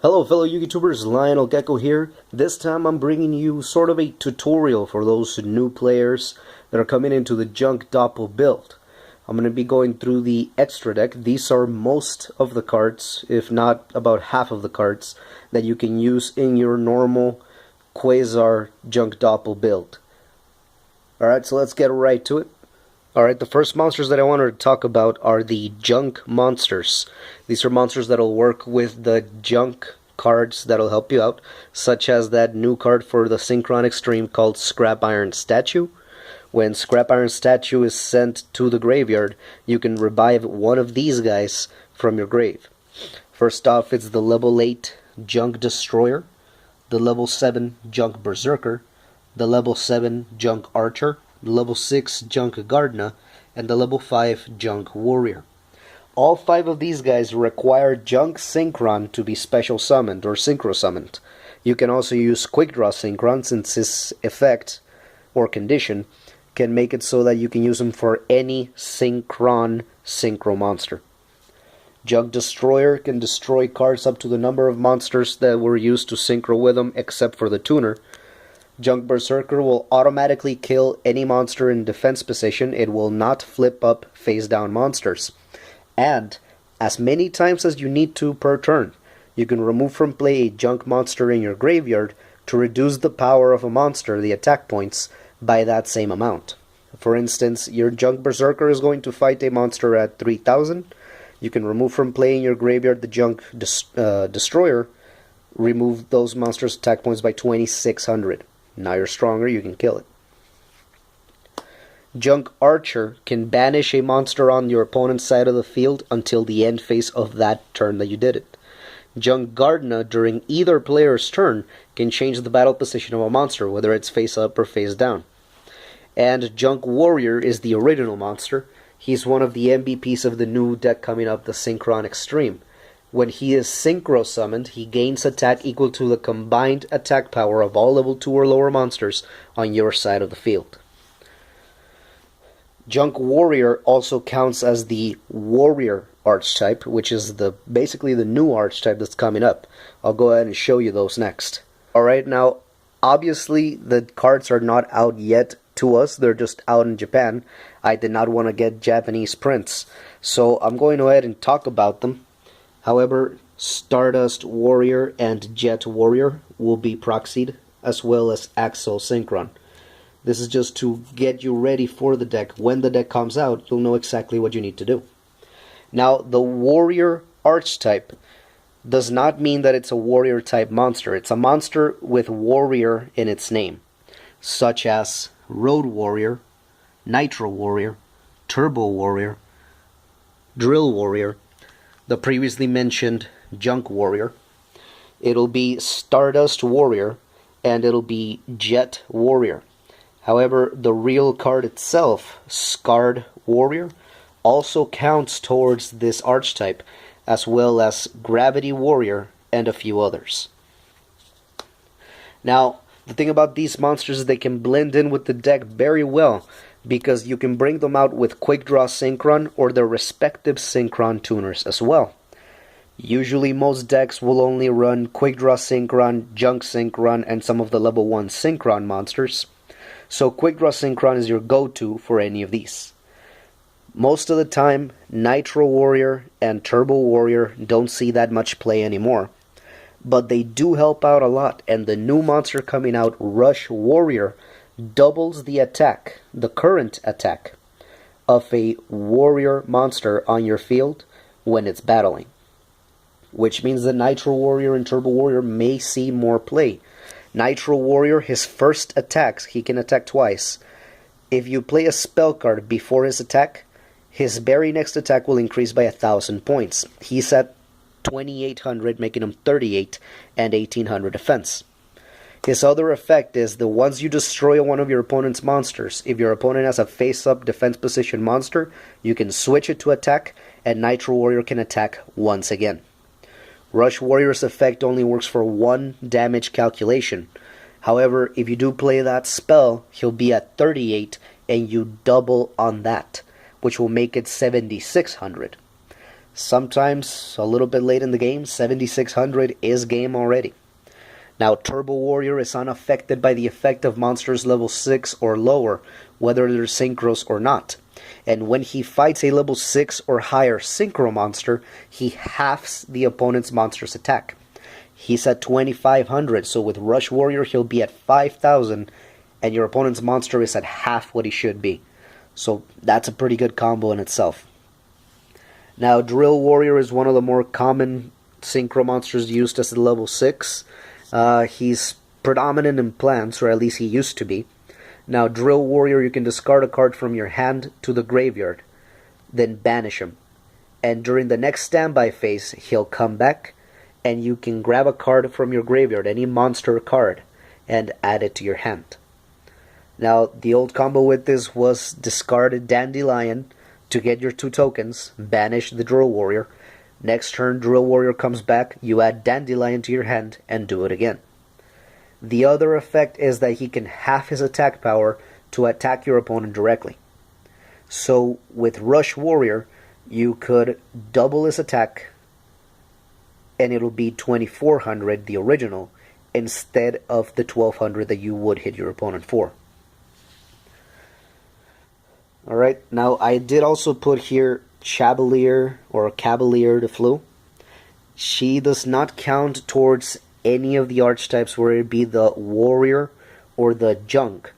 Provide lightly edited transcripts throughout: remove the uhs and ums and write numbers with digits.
Hello fellow YouTubers, Lionel Gecko here. This time I'm bringing you sort of a tutorial for those new players that are coming into the junk doppel build. I'm going to be going through the extra deck. These are most of the cards, if not about half of the cards, that you can use in your normal Quasar junk doppel build. Alright, so let's get right to it. Alright, the first monsters that I wanted to talk about are the junk monsters. These are monsters that'll work with the junk cards that'll help you out, such as that new card for the Synchron Extreme called Scrap Iron Statue. When Scrap Iron Statue is sent to the graveyard, you can revive one of these guys from your grave. First off, it's the level 8 Junk Destroyer, the level 7 Junk Berserker, the level 7 Junk Archer, the level 6 Junk Gardener, and the level 5 Junk Warrior. All 5 of these guys require Junk Synchron to be special summoned or synchro summoned. You can also use Quick Draw Synchron, since this effect or condition can make it so that you can use them for any synchron synchro monster. Junk Destroyer can destroy cards up to the number of monsters that were used to synchro with them, except for the tuner. Junk Berserker will automatically kill any monster in defense position. It will not flip up face down monsters. And as many times as you need to per turn, you can remove from play a junk monster in your graveyard to reduce the power of a monster, the attack points, by that same amount. For instance, your Junk Berserker is going to fight a monster at 3000. You can remove from play in your graveyard the Junk Destroyer, remove those monsters' attack points by 2600. Now you're stronger, you can kill it. Junk Archer can banish a monster on your opponent's side of the field until the end phase of that turn that you did it. Junk Gardener, during either player's turn, can change the battle position of a monster, whether it's face up or face down. And Junk Warrior is the original monster. He's one of the MVPs of the new deck coming up, the Synchron Extreme. When he is synchro summoned, he gains attack equal to the combined attack power of all level 2 or lower monsters on your side of the field. Junk Warrior also counts as the Warrior archetype, which is basically the new archetype that's coming up. I'll go ahead and show you those next. Alright, now obviously the cards are not out yet to us, they're just out in Japan. I did not want to get Japanese prints, so I'm going to go ahead and talk about them. However, Stardust Warrior and Jet Warrior will be proxied, as well as Axel Synchron. This is just to get you ready for the deck. When the deck comes out, you'll know exactly what you need to do. Now, the Warrior archetype does not mean that it's a Warrior type monster. It's a monster with Warrior in its name, such as Road Warrior, Nitro Warrior, Turbo Warrior, Drill Warrior, the previously mentioned Junk Warrior. It'll be Stardust Warrior, and it'll be Jet Warrior. However, the real card itself, Scarred Warrior, also counts towards this archetype, as well as Gravity Warrior and a few others. Now, the thing about these monsters is they can blend in with the deck very well, because you can bring them out with Quick Draw Synchron or their respective Synchron tuners as well. Usually most decks will only run Quick Draw Synchron, Junk Synchron, and some of the level 1 Synchron monsters. So Quick Draw Synchron is your go-to for any of these. Most of the time, Nitro Warrior and Turbo Warrior don't see that much play anymore. But they do help out a lot, and the new monster coming out, Rush Warrior, doubles the attack, the current attack, of a warrior monster on your field when it's battling. Which means that Nitro Warrior and Turbo Warrior may see more play. Nitro Warrior, his first attacks, he can attack twice. If you play a spell card before his attack, his very next attack will increase by 1000 points. He's at 2800, making him 38 and 1800 defense. His other effect is that once you destroy one of your opponent's monsters, if your opponent has a face-up defense position monster, you can switch it to attack, and Nitro Warrior can attack once again. Rush Warrior's effect only works for 1 damage calculation. However, if you do play that spell, he'll be at 38, and you double on that, which will make it 7600. Sometimes a little bit late in the game, 7600 is game already. Now, Turbo Warrior is unaffected by the effect of monsters level 6 or lower, whether they're synchros or not. And when he fights a level 6 or higher synchro monster, he halves the opponent's monster's attack. He's at 2500, so with Rush Warrior he'll be at 5000, and your opponent's monster is at half what he should be. So that's a pretty good combo in itself. Now, Drill Warrior is one of the more common synchro monsters used as a level 6. He's predominant in plants, or at least he used to be. Now, Drill Warrior, you can discard a card from your hand to the graveyard, then banish him. And during the next standby phase, he'll come back, and you can grab a card from your graveyard, any monster card, and add it to your hand. Now, the old combo with this was discard Dandelion to get your 2 tokens, banish the Drill Warrior. Next turn, Drill Warrior comes back, you add Dandelion to your hand, and do it again. The other effect is that he can half his attack power to attack your opponent directly. So, with Rush Warrior, you could double his attack, and it'll be 2400, the original, instead of the 1200 that you would hit your opponent for. Alright, now I did also put here Chavalier or Cavalier de Flu. She does not count towards any of the archetypes, where it be the warrior or the junk,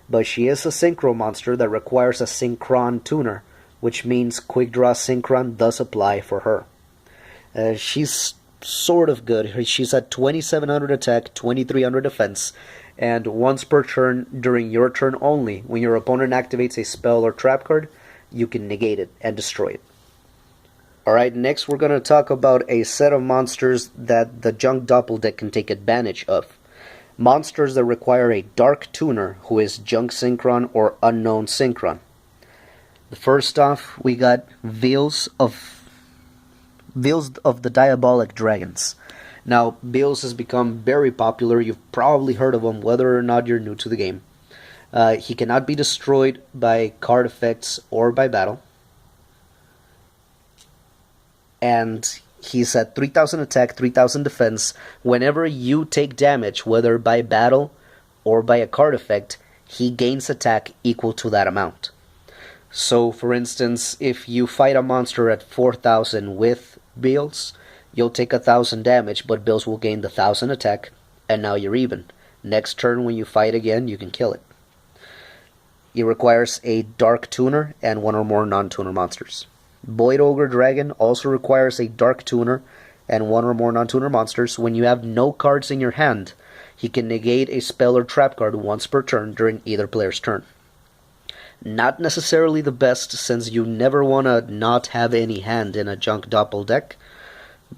but she is a synchro monster that requires a synchron tuner, which means quick draw synchron does apply for her. She's sort of good. She's at 2700 attack, 2300 defense, and once per turn during your turn only, when your opponent activates a spell or trap card, you can negate it and destroy it. Alright, next we're going to talk about a set of monsters that the Junk Doppel deck can take advantage of. Monsters that require a Dark Tuner, who is Junk Synchron or Unknown Synchron. First off, we got Veils of the Diabolic Dragons. Now, Veils has become very popular. You've probably heard of him, whether or not you're new to the game. He cannot be destroyed by card effects or by battle. And he's at 3000 attack, 3000 defense. Whenever you take damage, whether by battle or by a card effect, he gains attack equal to that amount. So, for instance, if you fight a monster at 4000 with Veils, you'll take 1000 damage, but Veils will gain the 1000 attack, and now you're even. Next turn, when you fight again, you can kill it. It requires a Dark Tuner and 1 or more non-tuner monsters. Void Ogre Dragon also requires a Dark Tuner and 1 or more non-tuner monsters. When you have no cards in your hand, he can negate a spell or trap card once per turn during either player's turn. Not necessarily the best, since you never want to not have any hand in a Junk Doppel deck,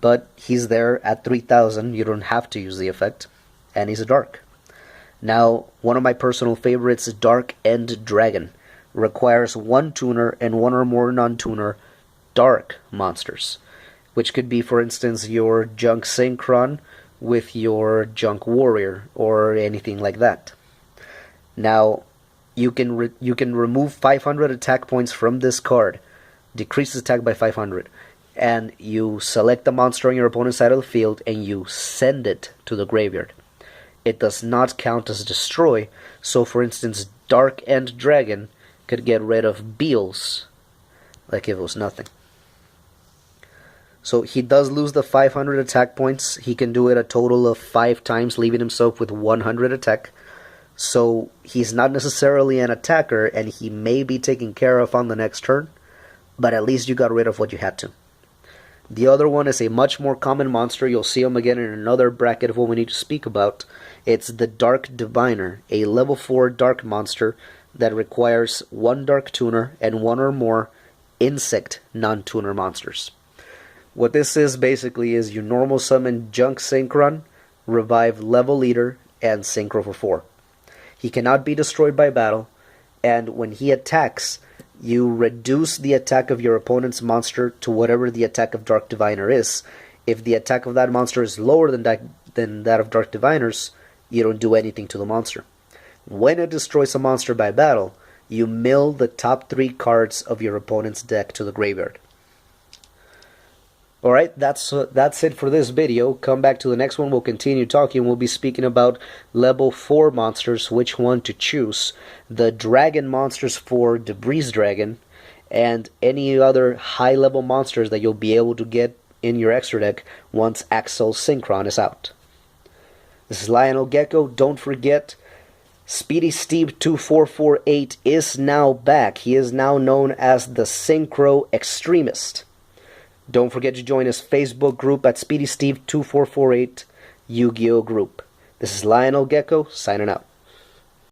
but he's there at 3000, you don't have to use the effect, and he's a dark. Now, one of my personal favorites, Dark End Dragon, requires 1 tuner and 1 or more non-tuner dark monsters, which could be, for instance, your Junk Synchron with your Junk Warrior or anything like that. Now, you can remove 500 attack points from this card, decrease attack by 500, and you select the monster on your opponent's side of the field and you send it to the graveyard. It does not count as destroy, so for instance, Dark End Dragon could get rid of Beals like if it was nothing. So he does lose the 500 attack points. He can do it a total of 5 times, leaving himself with 100 attack. So he's not necessarily an attacker, and he may be taken care of on the next turn, but at least you got rid of what you had to. The other one is a much more common monster. You'll see him again in another bracket of what we need to speak about. It's the Dark Diviner, a level 4 dark monster that requires 1 Dark Tuner and 1 or more insect non-tuner monsters. What this is basically is you normal summon Junk Synchron, revive Level Leader, and Synchro for 4. He cannot be destroyed by battle, and when he attacks, you reduce the attack of your opponent's monster to whatever the attack of Dark Diviner is. If the attack of that monster is lower than that of Dark Diviner's, you don't do anything to the monster. When it destroys a monster by battle, you mill the top 3 cards of your opponent's deck to the graveyard. Alright, that's it for this video. Come back to the next one. We'll continue talking. We'll be speaking about level 4 monsters, which one to choose. The dragon monsters for Debris Dragon, and any other high level monsters that you'll be able to get in your extra deck once Axel Synchron is out. This is Lionel Gecko. Don't forget, Speedy Steve 2448 is now back. He is now known as the Synchro Extremist. Don't forget to join his Facebook group at Speedy Steve 2448 Yu-Gi-Oh! Group. This is Lionel Gecko signing out.